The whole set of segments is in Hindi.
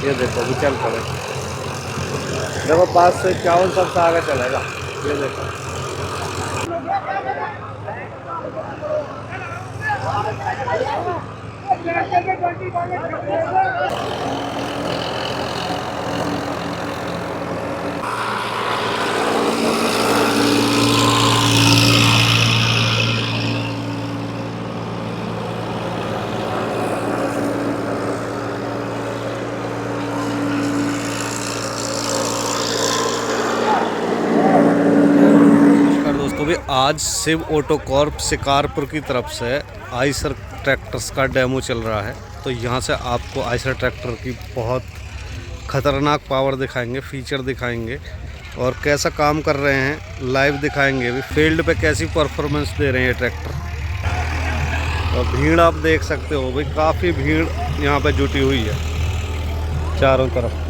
ये देखो अभी चल पड़े, देखो 5 से 51 सबसे आगे चलेगा। ये देखो दोस्तों भी आज शिव ऑटो कॉर्प शिकारपुर की तरफ से आइसर ट्रैक्टर्स का डेमो चल रहा है। तो यहाँ से आपको आइसर ट्रैक्टर की बहुत ख़तरनाक पावर दिखाएंगे, फीचर दिखाएंगे और कैसा काम कर रहे हैं लाइव दिखाएंगे। भी फील्ड पे कैसी परफॉर्मेंस दे रहे हैं ये ट्रैक्टर। और भीड़ आप देख सकते हो भाई, काफ़ी भीड़ यहाँ पे जुटी हुई है चारों तरफ।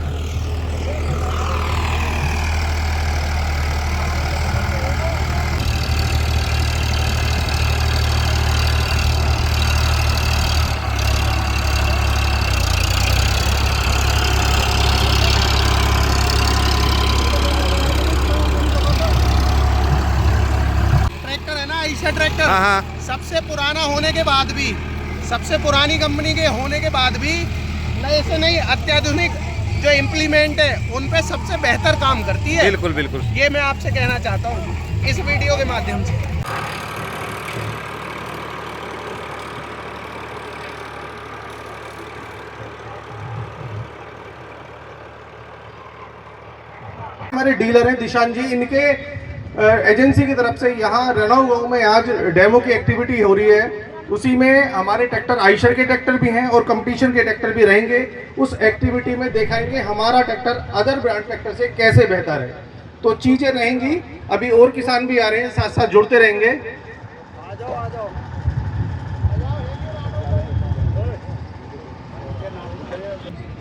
ट्रैक्टर सबसे पुराना होने के बाद भी, सबसे पुरानी कंपनी के होने के बाद भी नए से नई अत्याधुनिक जो इम्प्लीमेंट है उन पे सबसे बेहतर काम करती है। बिल्कुल बिल्कुल, ये मैं आपसे कहना चाहता हूँ इस वीडियो के माध्यम से। हमारे डीलर हैं दिशान जी, इनके एजेंसी की तरफ से यहाँ रनौ गांव में आज डेमो की एक्टिविटी हो रही है। उसी में हमारे ट्रैक्टर आइशर के ट्रैक्टर भी हैं और कंपटीशन के ट्रैक्टर भी रहेंगे। उस एक्टिविटी में दिखाएंगे हमारा ट्रैक्टर अदर ब्रांड ट्रैक्टर से कैसे बेहतर है। तो चीज़ें रहेंगी, अभी और किसान भी आ रहे हैं, साथ साथ जुड़ते रहेंगे। आ जाओ आ जाओ।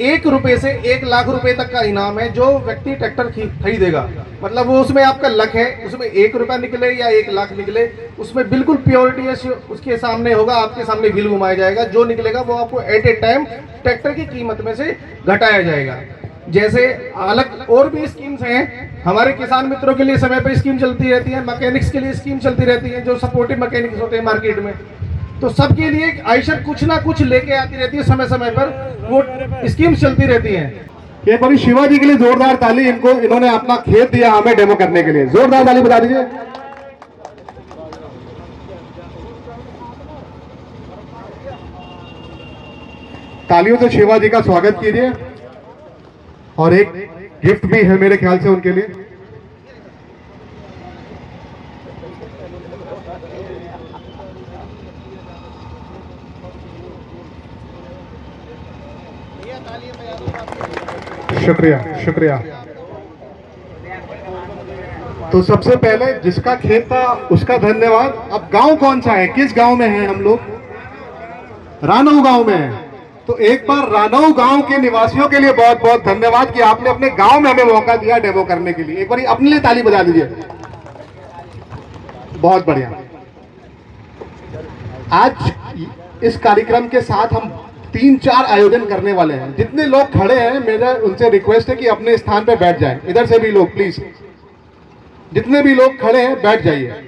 1 रुपए से 1 लाख रुपए तक का इनाम है जो व्यक्ति ट्रैक्टर खरीदेगा। मतलब वो उसमें आपका लक है, उसमें 1 रुपया निकले या 1 लाख निकले, उसमें बिल्कुल प्योरिटी उसके सामने होगा, आपके सामने व्हील घुमाया जाएगा। जो निकलेगा वो आपको एट ए टाइम ट्रैक्टर की कीमत में से घटाया जाएगा। जैसे अलग और भी स्कीम्स हैं हमारे किसान मित्रों के लिए, समय पर स्कीम चलती रहती है, मैकेनिक्स के लिए स्कीम चलती रहती है, जो सपोर्टिव मैकेनिक्स होते हैं मार्केट में। तो सबके लिए आइशर कुछ ना कुछ लेके आती रहती है, समय समय पर वो स्कीम्स चलती रहती हैं। एक बार शिवाजी के लिए जोरदार ताली, इन्होंने अपना खेत दिया हमें डेमो करने के लिए, जोरदार ताली बजा दीजिए। तालियों से शिवाजी का स्वागत कीजिए। और एक गिफ्ट भी है मेरे ख्याल से उनके लिए। शुक्रिया शुक्रिया। तो सबसे पहले जिसका खेत था उसका धन्यवाद। अब गांव कौन सा है, किस गांव में है हम लोग? रानौ गांव में है। तो एक बार रानौ गांव के निवासियों के लिए बहुत बहुत धन्यवाद कि आपने अपने गांव में हमें मौका दिया डेमो करने के लिए। एक बार अपने लिए ताली बजा दीजिए। बहुत बढ़िया। आज इस कार्यक्रम के साथ हम 3-4 आयोजन करने वाले हैं। जितने लोग खड़े हैं मेरा उनसे रिक्वेस्ट है कि अपने स्थान पे बैठ जाएं। इधर से भी लोग प्लीज, जितने भी लोग खड़े हैं बैठ जाइए।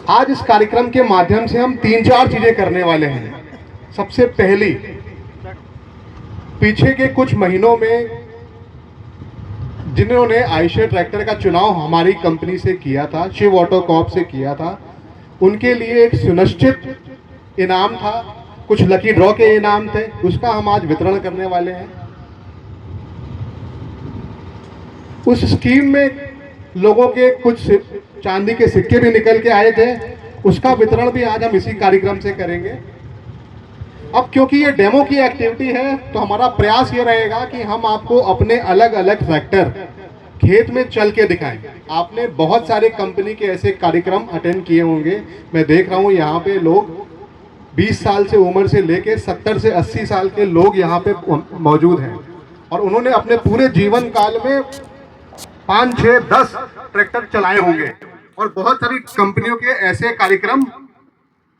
आज इस कार्यक्रम के माध्यम से हम 3-4 चीजें करने वाले हैं। सबसे पहली, पीछे के कुछ महीनों में जिन्होंने आइशर ट्रैक्टर का चुनाव हमारी कंपनी से किया था, शिव ऑटो कॉर्प से किया था, उनके लिए एक सुनिश्चित इनाम था, कुछ लकी ड्रॉ के इनाम थे, उसका हम आज वितरण करने वाले हैं। उस स्कीम में लोगों के कुछ चांदी के सिक्के भी निकल के आए थे, उसका वितरण भी आज हम इसी कार्यक्रम से करेंगे। अब क्योंकि ये डेमो की एक्टिविटी है तो हमारा प्रयास ये रहेगा कि हम आपको अपने अलग अलग ट्रैक्टर खेत में चल के दिखाएं। आपने बहुत सारे कंपनी के ऐसे कार्यक्रम अटेंड किए होंगे। मैं देख रहा हूँ यहाँ पे लोग 20 साल से उम्र से लेके 70 से 80 साल के लोग यहाँ पे मौजूद हैं और उन्होंने अपने पूरे जीवन काल में 5, 6, 10 ट्रैक्टर चलाए होंगे और बहुत सारी कंपनियों के ऐसे कार्यक्रम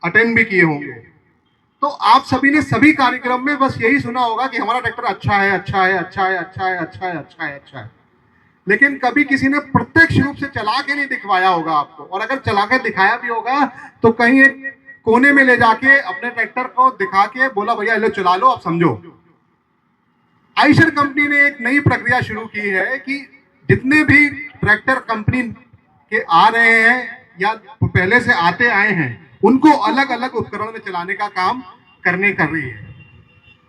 अटेंड भी किए होंगे। तो आप सभी ने सभी कार्यक्रम में बस यही सुना होगा कि हमारा ट्रैक्टर अच्छा है, अच्छा है, अच्छा है, अच्छा है, अच्छा है, अच्छा है, अच्छा है, लेकिन कभी किसी ने प्रत्यक्ष रूप से चला के नहीं दिखवाया होगा आपको। और अगर चला के दिखाया भी होगा तो कहीं एक कोने में ले जाके अपने ट्रैक्टर को दिखा के बोला भैया लो चला लो, अब समझो। आइशर कंपनी ने एक नई प्रक्रिया शुरू की है कि जितने भी ट्रैक्टर कंपनी के आ रहे हैं या पहले से आते आए हैं, उनको अलग अलग उपकरण में चलाने का काम कर रही है।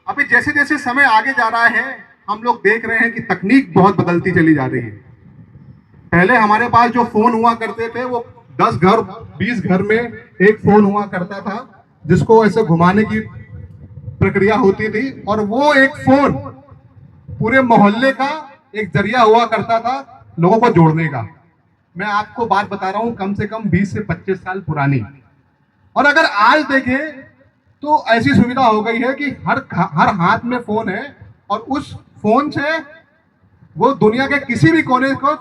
अभी जैसे जैसे समय आगे जा रहा है, हम लोग देख रहे हैं कि तकनीक बहुत बदलती चली जा रही है। पहले हमारे पास जो फोन हुआ करते थे वो 10 घर 20 घर में एक फोन हुआ करता था, जिसको ऐसे घुमाने की प्रक्रिया होती थी, और वो एक फोन पूरे मोहल्ले का एक जरिया हुआ करता था लोगों को जोड़ने का। मैं आपको बात बता रहा हूं कम से कम 20 से 25 साल पुरानी। और अगर आज देखें तो ऐसी सुविधा हो गई है कि हर हाथ में फोन है, और उस फोन से वो दुनिया के किसी भी कोने को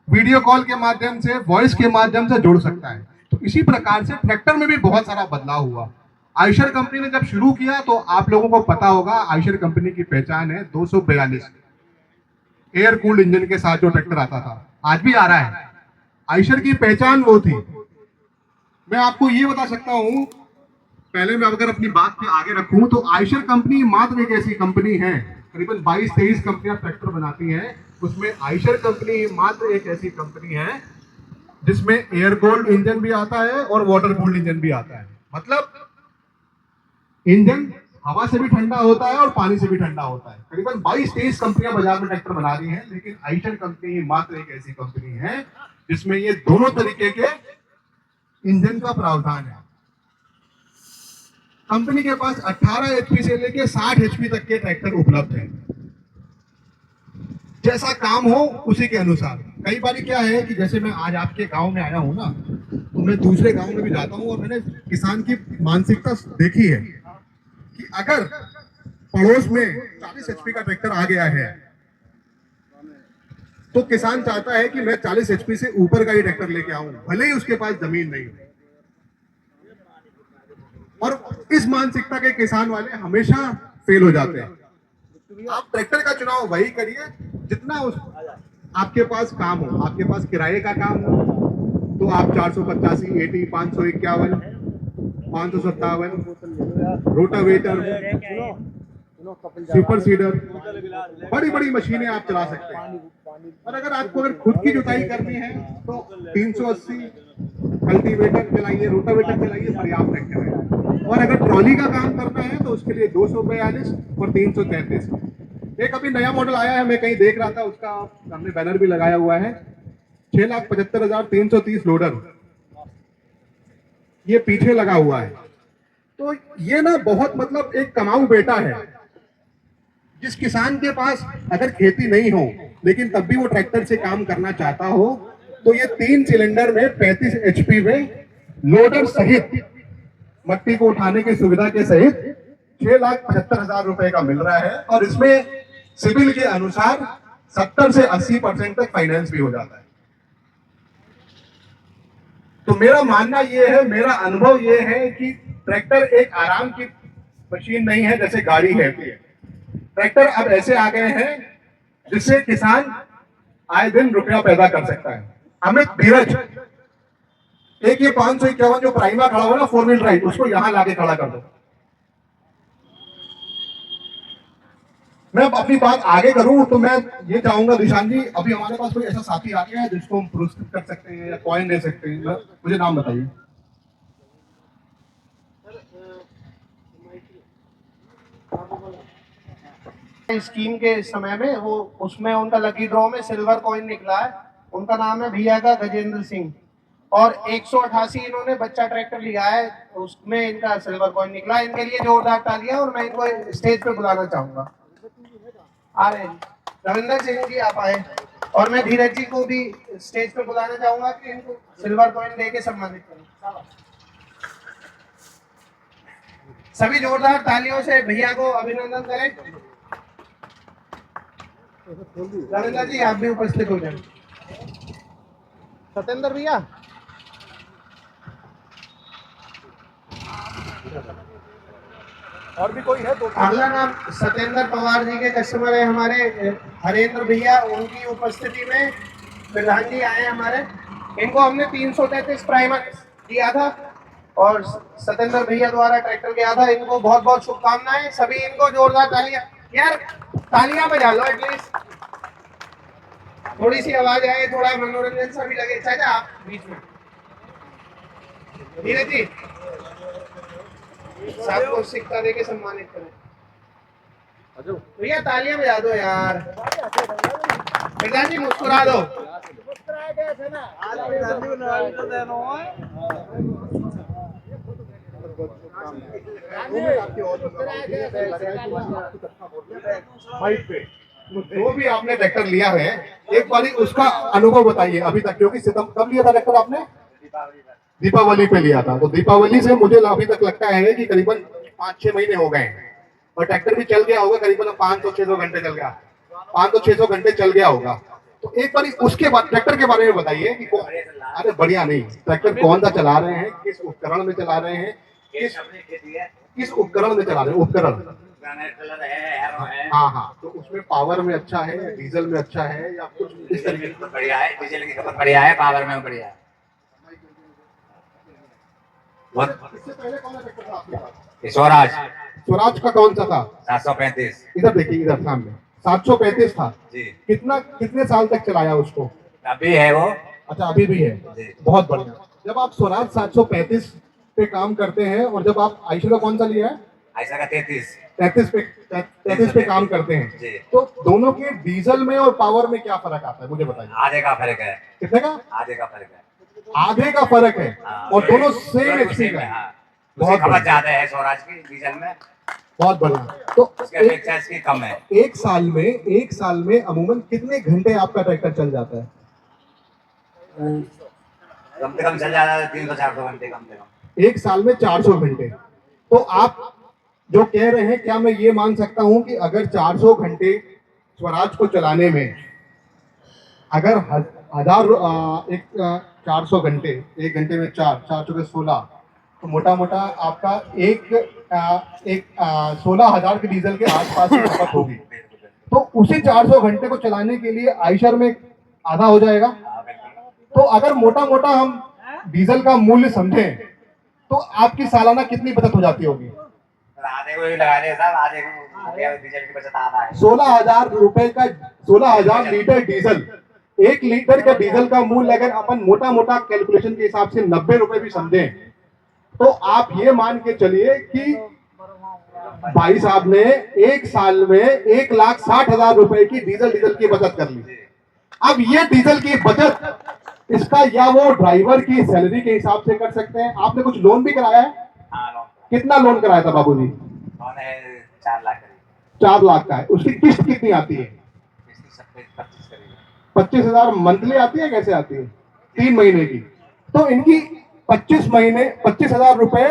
वीडियो कॉल के माध्यम से, वॉइस के माध्यम से जोड़ सकता है। तो इसी प्रकार से ट्रैक्टर में भी बहुत सारा बदलाव हुआ। आइशर कंपनी ने जब शुरू किया तो आप लोगों को पता होगा, आइशर कंपनी की पहचान है 242 एयर कूल्ड इंजन के साथ जो ट्रैक्टर आता था, आज भी आ रहा है। आइशर की पहचान वो थी। मैं आपको ये बता सकता हूं, पहले मैं अगर अपनी बात पे आगे रखूं तो आइशर कंपनी मात्र एक ऐसी कंपनी है, करीबन 22-23 कंपनियां ट्रैक्टर बनाती हैं, उसमें आइशर कंपनी मात्र एक ऐसी कंपनी है जिसमें एयर कूल्ड इंजन भी आता है और वाटर कूल्ड इंजन भी आता है। मतलब इंजन हवा से भी ठंडा होता है और पानी से भी ठंडा होता है। करीबन 22-23 कंपनियां बाजार में ट्रैक्टर बना रही हैं, लेकिन आइशर कंपनी मात्र एक ऐसी कंपनी है जिसमें ये दोनों तरीके के इंजन का प्रावधान है। कंपनी के पास 18 एचपी से लेके 60 एचपी तक के ट्रैक्टर उपलब्ध हैं। जैसा काम हो उसी के अनुसार। कई बार क्या है कि जैसे मैं आज आपके गांव में आया हूं ना, तो मैं दूसरे गांव में भी जाता हूं और मैंने किसान की मानसिकता देखी है कि अगर पड़ोस में 40 एचपी का ट्रैक्टर आ गया है तो किसान चाहता है कि मैं 40 एचपी से ऊपर का ही ट्रैक्टर लेके आऊं, भले ही उसके पास जमीन नहीं हो। और इस मानसिकता के किसान वाले हमेशा फेल हो जाते हैं। आप ट्रैक्टर का चुनाव वही करिए जितना आपके पास काम हो। आपके पास किराए का काम हो तो आप 485, 80, 551, 557, रोटावेटर, सुपर सीडर, बड़ी बड़ी मशीनें आप चला सकते हैं। और अगर खुद की जुताई करनी है तो 380 कल्टीवेटर चलाइए, रोटावेटर चलाइए, पर्याप्त ट्रैक्टर है। और अगर ट्रॉली का काम करना है तो उसके लिए 242 और 333। एक अभी नया मॉडल आया है, मैं कहीं देख रहा था, उसका हमने बैनर भी लगाया हुआ है, 6,75,330 लोडर, ये पीछे लगा हुआ है। तो ये ना बहुत मतलब एक कमाऊ बेटा है। जिस किसान के पास अगर खेती नहीं हो लेकिन तब भी वो ट्रैक्टर से काम करना चाहता हो, तो ये 3 सिलेंडर में 35 एचपी में लोडर सहित, मट्टी को उठाने की सुविधा के सहित 6,75,000 रुपए का मिल रहा है। और इसमें सिविल के अनुसार 70 से 80% तक फाइनेंस भी हो जाता है। तो मेरा मानना यह है, मेरा अनुभव यह है कि ट्रैक्टर एक आराम की मशीन नहीं है जैसे गाड़ी है। ट्रैक्टर अब ऐसे आ गए हैं जिससे किसान आए दिन रुपया पैदा कर सकता है। अमित धीरज, एक ये 551 जो प्राइमा खड़ा हो ना 4 व्हील ड्राइव, उसको यहां लाके खड़ा कर दो। मैं अपनी बात आगे करूं तो मैं ये चाहूंगा निशान जी, अभी हमारे पास कोई ऐसा साथी आ गया है जिसको हम पुरस्कृत कर सकते हैं या कॉइन दे सकते हैं, मुझे नाम बताइए। स्कीम के समय में वो उसमें उनका लकी ड्रॉ में सिल्वर कॉइन निकला है। उनका नाम है भैया का गजेंद्र सिंह, और 188 इन्होंने बच्चा ट्रैक्टर लिया है, उसमें इनका सिल्वर कॉइन निकला। इनके लिए जोरदार तालियां। और मैं इनको स्टेज पे बुलाना चाहूंगा। आ रहे हैं रविंदर सिंह जी, आप आए। और मैं धीरज जी को भी स्टेज पे बुलाना चाहूंगा कि इनको सिल्वर कॉइन देके सम्मानित करें। सभी जोरदार तालियों से भैया को अभिनंदन करें। रविंदर जी आप भी उपस्थित हो जाए। सत्येंद्र भैया, और भी कोई है? अगला नाम सत्येंद्र पवार जी के कस्टमर है हमारे, हरेंद्र भैया, उनकी उपस्थिति में प्रधान जी आए हमारे। इनको हमने 333 प्राइमर दिया था और सत्येंद्र भैया द्वारा ट्रैक्टर गया था। इनको बहुत बहुत शुभकामनाएं। सभी इनको जोरदार तालियां, यार तालियां बजा लो एटलीस्ट, थोड़ी सी आवाज आए, थोड़ा मनोरंजन सा भी लगे। चाचा आप बीच में, धीरे जी सबको सिक्का देके सम्मानित करें। भैया तालियां बजा दो यार, प्रधान जी मुस्कुरा दो। जो भी आपने ट्रैक्टर लिया है, एक बार उसका अनुभव बताइए अभी तक, क्योंकि कब लिया था ट्रैक्टर आपने? दीपावली पे लिया था। तो दीपावली से मुझे अभी तक लगता है कि करीबन 5-6 महीने हो गए हैं और ट्रैक्टर भी चल गया होगा, करीबन 500-600 घंटे चल गया, 500-600 घंटे चल गया होगा। तो एक बार उसके बाद ट्रैक्टर के बारे में बताइए कि अरे बढ़िया नहीं, ट्रैक्टर कौन सा चला रहे हैं, किस उपकरण में चला रहे हैं, किस उपकरण में चला रहे हैं, उपकरण। हाँ हाँ, तो उसमें पावर में अच्छा है या डीजल में अच्छा है या कुछ इस तरीके से? बढ़िया है, डीजल की खपत बढ़िया है, पावर में बढ़िया है। इससे पहले कौन सा ट्रैक्टर था आपके पास? स्वराज। स्वराज का कौन सा था? 735। इधर देखिए, इधर सामने 735 था जी। कितने साल तक चलाया उसको? अभी है वो। अच्छा, अभी भी है जी। बहुत बढ़िया। जब आप स्वराज 735 पे काम करते हैं और जब आप आयशर का कौन सा लिया है? आयशर का 33 पे काम करते हैं जी। तो दोनों के डीजल में और पावर में क्या फर्क आता है, मुझे बताइए। आधे का फर्क है। कितने का? आधे का फर्क है। आधे का फर्क है। हाँ। और दोनों सेम एचपी का है। हाँ। बहुत खपत बढ़िया। ज्यादा है स्वराज की डीजल में, बहुत बढ़िया। तो उसके अपेक्षा इसकी कम है। एक साल में अमूमन कितने घंटे आपका ट्रैक्टर चल जाता है? कम से कम चल जाता है 300-400 घंटे कम से कम। एक साल में 400 घंटे। तो आप जो कह रहे हैं, क्या मैं ये मान सकता हूं कि अगर 400 घंटे स्वराज को चलाने में, अगर 400 घंटे, एक घंटे में 4 तो मोटा मोटा आपका 16,000 के डीजल के आसपास की खपत होगी। तो उसी 400 घंटे को चलाने के लिए आयशर में आधा हो जाएगा। तो अगर मोटा मोटा हम डीजल का मूल्य समझें तो आपकी सालाना कितनी बचत हो जाती होगी? आधे को ही लगा दे साहब, आधे को डीजल की बचत आधा है। 16,000 रुपए का 16,000 लीटर डीजल, 1 लीटर का डीजल का मूल्य अगर अपन मोटा मोटा कैलकुलेशन के हिसाब से 90 रुपए भी समझें तो आप ये मान के चलिए कि भाई साहब ने एक साल में 1,60,000 रुपए की डीजल की बचत कर ली। अब ये डीजल की बचत, इसका या वो ड्राइवर की सैलरी के हिसाब से कर सकते हैं। आपने कुछ लोन भी कराया है? हाँ, लोन। कितना लोन कराया था बाबूजी? लोन है 4 लाख करीब। 4 लाख का है। उसकी किस्त कितनी आती है? 25 करीब। 25,000 मंथली आती है, कैसे आती है? 3 महीने की। तो इनकी 25,000 रुपए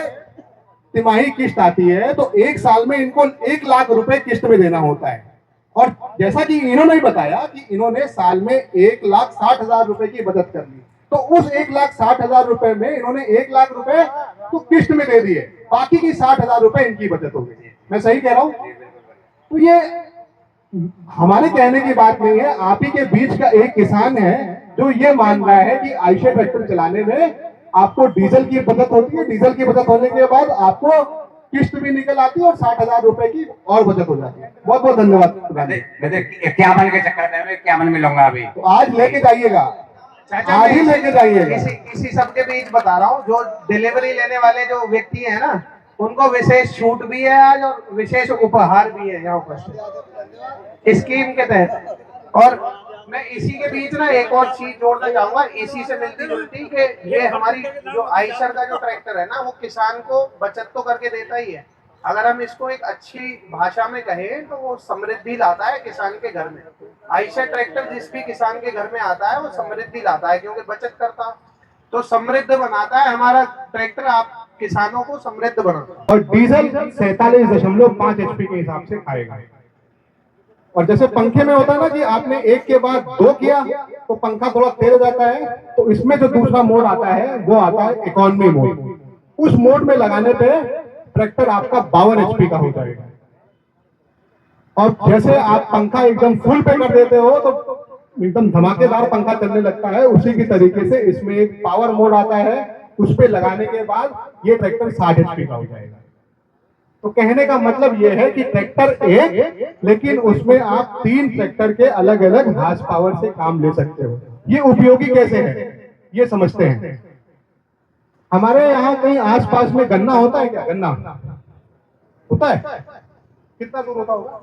तिमाही किस्त आती है। तो एक साल में इनको 1 लाख रुपए किस्त में देना होता है। और जैसा कि इन्होंने बताया कि इन्होंने साल में 1,60,000 रुपए की बचत कर ली, तो उस 1,60,000 रुपए में इन्होंने 1 लाख रुपए तो किस्त में दे दिए, बाकी की 60,000 रुपए इनकी बचत हो गई। मैं सही कह रहा हूं? तो ये हमारे कहने की बात नहीं है, आप ही के बीच का एक किसान है जो ये मान रहा है कि आयशर ट्रैक्टर चलाने में आपको डीजल की बचत होती है। डीजल की बचत होने के बाद आपको किस्त भी निकल आती है और 60,000 रुपए की और बचत हो जाती है। बहुत बहुत धन्यवाद। 51 के चक्कर में मैं 51 में लूंगा अभी। तो आज लेके जाइएगा, आज ही लेके जाइएगा। इसी सब के बीच बता रहा हूँ, जो डिलीवरी लेने वाले जो व्यक्ति है ना, उनको विशेष छूट भी है आज और विशेष उपहार भी है यहाँ उपस्थित स्कीम के तहत। और मैं इसी के बीच ना एक और चीज जोड़ना चाहूंगा, इसी से मिलती जुलती, कि ये हमारी जो आयशर का जो ट्रैक्टर है ना, वो किसान को बचत तो करके देता ही है। अगर हम इसको एक अच्छी भाषा में कहें तो वो समृद्धि लाता है किसान के घर में। आयशर ट्रैक्टर जिस भी किसान के घर में आता है वो समृद्धि लाता है, क्योंकि बचत करता तो समृद्ध बनाता है। हमारा ट्रैक्टर आप किसानों को समृद्ध बनाता है। और डीजल 47.5 HP के हिसाब से खाएगा। और जैसे पंखे में होता है ना कि आपने एक के बाद 2 किया तो पंखा थोड़ा तेज हो जाता है, तो इसमें जो दूसरा मोड आता है वो आता है इकोनॉमी मोड। उस मोड में लगाने पे ट्रैक्टर आपका 52 HP का हो जाएगा। और जैसे आप पंखा एकदम फुल पे कर देते हो तो एकदम धमाकेदार पंखा चलने लगता है, उसी की तरीके से इसमें एक पावर मोड आता है, उस पे लगाने के बाद ये ट्रैक्टर 60 HP का हो जाएगा। तो कहने का मतलब ये है कि ट्रैक्टर एक, लेकिन उसमें आप 3 ट्रैक्टर के अलग अलग हार्स पावर से काम ले सकते हो। ये उपयोगी कैसे है ये समझते हैं। हमारे यहाँ कहीं आसपास में गन्ना होता है क्या? गन्ना होता है? कितना दूर होता होगा?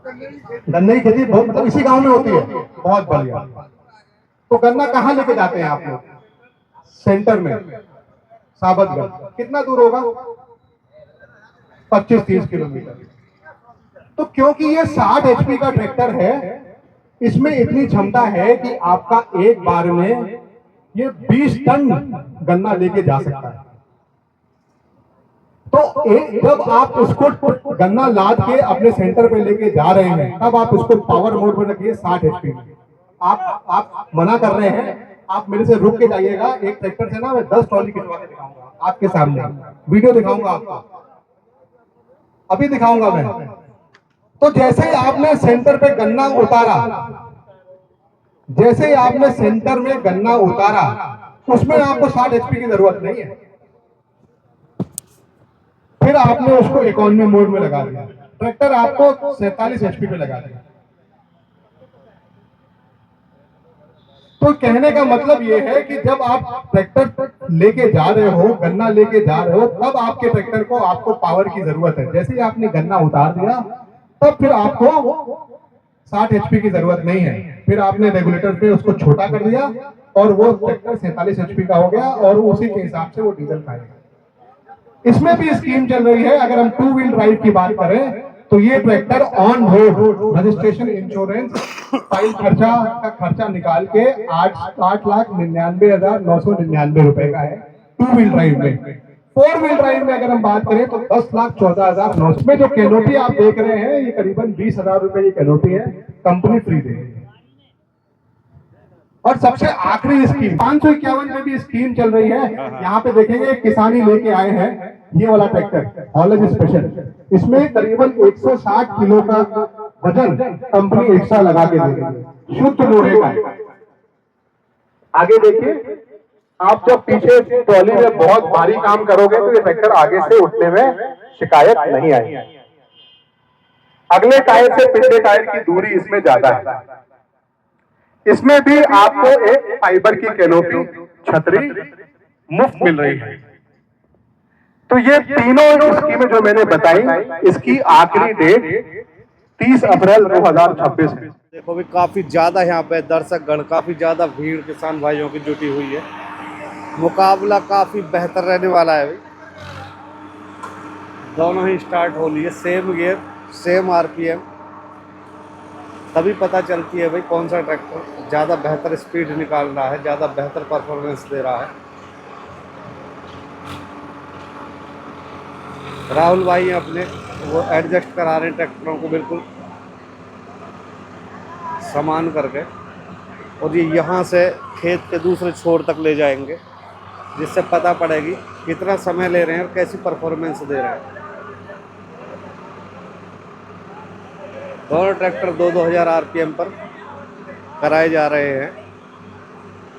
गन्ने की खेती बहुत, मतलब इसी गांव में होती है। बहुत बढ़िया। तो गन्ना कहाँ लेके जाते हैं आप लोग? सेंटर में, साबतगढ़। कितना दूर होगा? 25-30 किलोमीटर। तो क्योंकि ये 60 HP का ट्रैक्टर है, इसमें इतनी क्षमता है कि आपका एक बार में ये 20 टन गन्ना लेके जा सकता है। तो जब आप उसको गन्ना लाद के अपने सेंटर पे लेके जा रहे हैं, तब आप उसको पावर मोड में रखिए 60 HP में। आप मना कर रहे हैं, आप मेरे से रुक के जाइएगा। एक ट्रैक्टर से ना मैं 10 ट्रॉली खिंचवा के दिखाऊंगा आपके सामने, वीडियो दिखाऊंगा आपको, अभी दिखाऊंगा मैं। तो जैसे ही आपने सेंटर पे गन्ना उतारा, जैसे ही आपने सेंटर में गन्ना उतारा, उसमें आपको 60 HP की जरूरत नहीं है। फिर आपने उसको इकोनॉमी मोड में लगा दिया, ट्रैक्टर आपको 47 HP पे लगा दिया। तो कहने का मतलब यह है कि जब आप ट्रैक्टर लेके जा रहे हो, गन्ना लेके जा रहे हो, तब आपके ट्रैक्टर को आपको पावर की जरूरत है। जैसे ही आपने गन्ना उतार दिया, तब फिर आपको 60 HP की जरूरत नहीं है। फिर आपने रेगुलेटर पे उसको छोटा कर दिया और वो ट्रैक्टर 47 HP का हो गया और उसी के हिसाब से वो डीजल खाएगा। इसमें भी स्कीम चल रही है। अगर हम 2 व्हील ड्राइव की बात करें तो ये tractor on road registration, insurance, file खर्चा का खर्चा निकाल के 8,99,999 रुपए का है 2 व्हील ड्राइव में। 4 व्हील ड्राइव में अगर हम बात करें तो 10,14,900 में। जो कैनोपी आप देख रहे हैं ये करीबन 20,000 रुपए की कैनोपी है, कंपनी फ्री देगी। और सबसे आखिरी स्कीम 551 में भी स्कीम चल रही है। यहाँ पे देखेंगे किसानी लेके आए हैं ये वाला ट्रैक्टर हॉलेज स्पेशल। इसमें करीबन 160 किलो का वजन कंपनी एक्स्ट्रा लगा के देगी, शुद्ध लोहे का। आगे देखिए, आप जब पीछे ट्रॉली में बहुत भारी काम करोगे तो ये ट्रैक्टर आगे से उठने में शिकायत नहीं आएगी। अगले टायर से पिछले टायर की दूरी इसमें ज्यादा है। इसमें भी आपको एक फाइबर की कैनोपी, छतरी मुफ्त मिल रही है। तो ये तीनों स्कीमें जो मैंने बताई, इसकी आखिरी डेट 30 अप्रैल 2026 है। देखो भी काफ़ी ज़्यादा यहाँ पे दर्शकगण, काफ़ी ज़्यादा भीड़ किसान भाइयों की जुटी हुई है। मुकाबला काफ़ी बेहतर रहने वाला है भाई। दोनों ही स्टार्ट हो लिए, सेम गियर, सेम RPM, तभी पता चलती है भाई कौन सा ट्रैक्टर ज़्यादा बेहतर स्पीड निकाल रहा है, ज़्यादा बेहतर परफॉर्मेंस दे रहा है। राहुल भाई अपने वो एडजस्ट करा रहे हैं ट्रैक्टरों को बिल्कुल समान करके, और ये यहाँ से खेत के दूसरे छोर तक ले जाएंगे, जिससे पता पड़ेगी कितना समय ले रहे हैं और कैसी परफॉर्मेंस दे रहे हैं। दोनों ट्रैक्टर 2-2000 RPM पर कराए जा रहे हैं।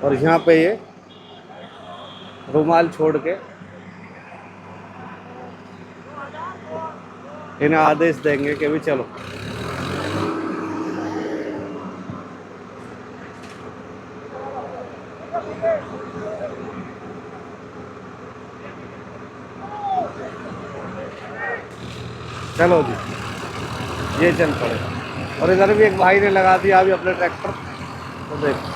और यहाँ पे ये रुमाल छोड़ के इन्हें आदेश देंगे कि भी चलो। चलो जी, ये चल पड़े। और इधर भी एक भाई ने लगा दिया अभी अपने ट्रैक्टर, तो देखो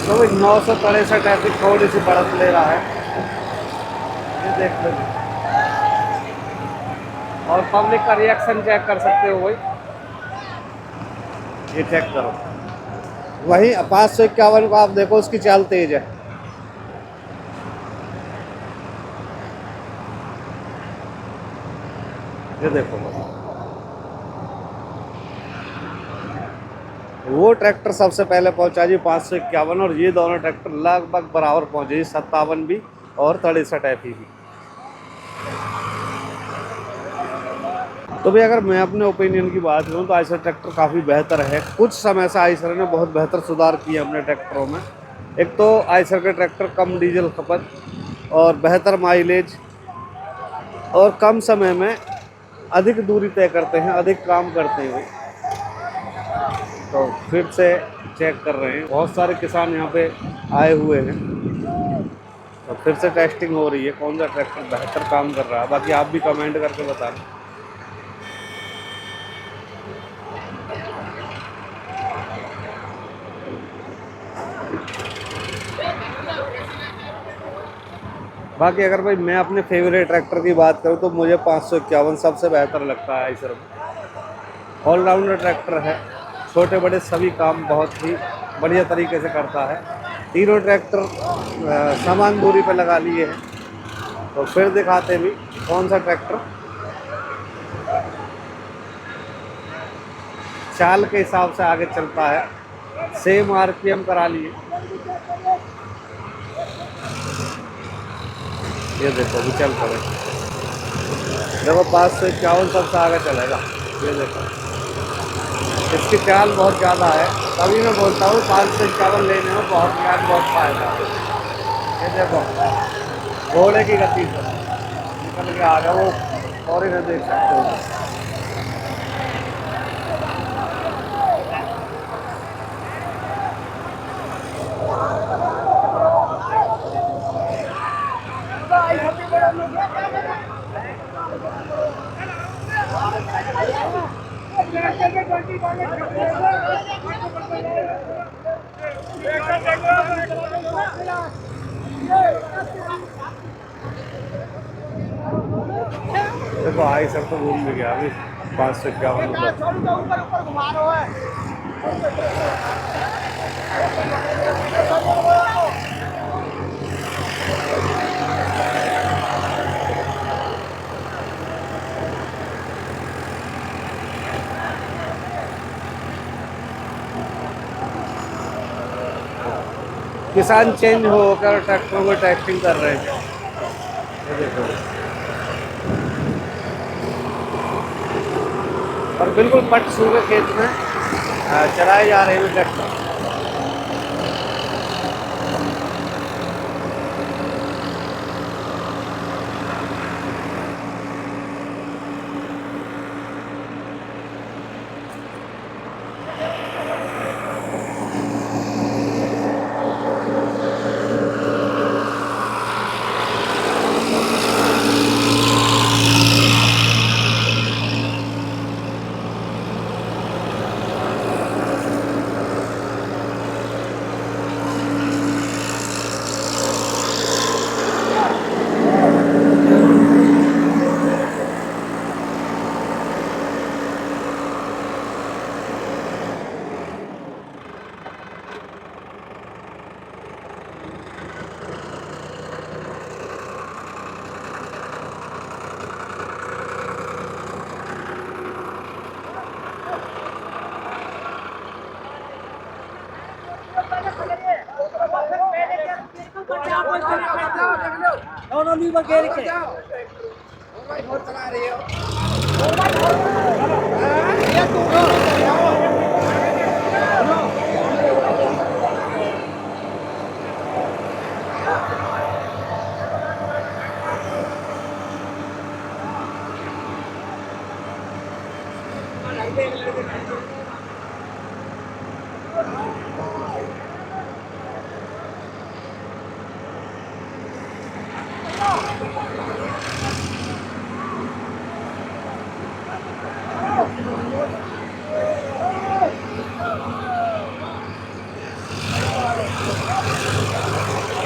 तो भाई 963 ट्रैफिक थोड़ी सी बढ़त ले रहा है, ये देख लो। और पब्लिक का रिएक्शन चेक कर सकते हो भाई, ये चेक करो। वहीं 551 को आप देखो, उसकी चाल तेज है। ये देखो वो ट्रैक्टर सबसे पहले पहुंचा जी 551, और ये दोनों ट्रैक्टर लगभग बराबर पहुंचे जी, 57 भी और 63 FE भी। तो भाई अगर मैं अपने ओपिनियन की बात करूँ तो आइसर ट्रैक्टर काफ़ी बेहतर है। कुछ समय से आइसर ने बहुत बेहतर सुधार किया अपने ट्रैक्टरों में। एक तो आइसर के ट्रैक्टर कम डीजल खपत और बेहतर माइलेज और कम समय में अधिक दूरी तय करते हैं, अधिक काम करते हैं। तो फिर से चेक कर रहे हैं, बहुत सारे किसान यहाँ पे आए हुए हैं, तो फिर से टेस्टिंग हो रही है कौन सा ट्रैक्टर बेहतर काम कर रहा है। बाकी आप भी कमेंट करके बताना। बाकी अगर भाई मैं अपने फेवरेट ट्रैक्टर की बात करूँ तो मुझे 551 सबसे बेहतर लगता है आइसर में। ऑलराउंडर ट्रैक्टर है, छोटे बड़े सभी काम बहुत ही बढ़िया तरीके से करता है। तीनों ट्रैक्टर समान दूरी पर लगा लिए हैं, तो फिर दिखाते भी कौन सा ट्रैक्टर चाल के हिसाब से आगे चलता है। सेम RPM करा लिए, ये देखो भी चल पड़े, देखो 551 सबसे आगे चलेगा। ये देखो इसकी चाल बहुत ज़्यादा है, तभी मैं बोलता हूँ 551 लेने में बहुत ज्ञान बहुत फायदा है। ये देखो घोड़े की गति से निकल के आ गया वो, और इन्हें देख सकते हो। देखो आई सर तो घूम भी गया अभी 551 किसान चेंज होकर ट्रैक्टरों को टेस्टिंग कर रहे हैं। ये देखो और बिल्कुल पट सूखे खेत में चलाए जा रहे हैं ट्रैक्टर।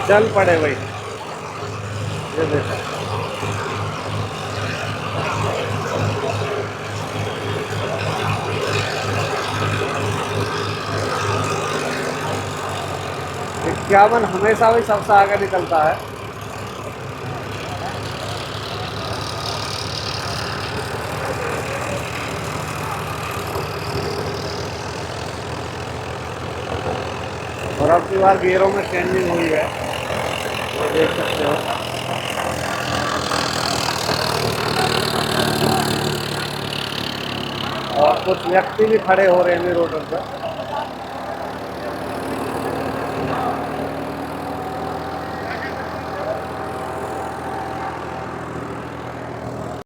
चल पड़े भाई। ये देखो इक्यावन हमेशा भी सबसे आगे निकलता है। और अब की बार गियरों में चेंजिंग हुई है, ये देख सकते हो। और कुछ व्यक्ति भी खड़े हो रहे हैं रोड पर।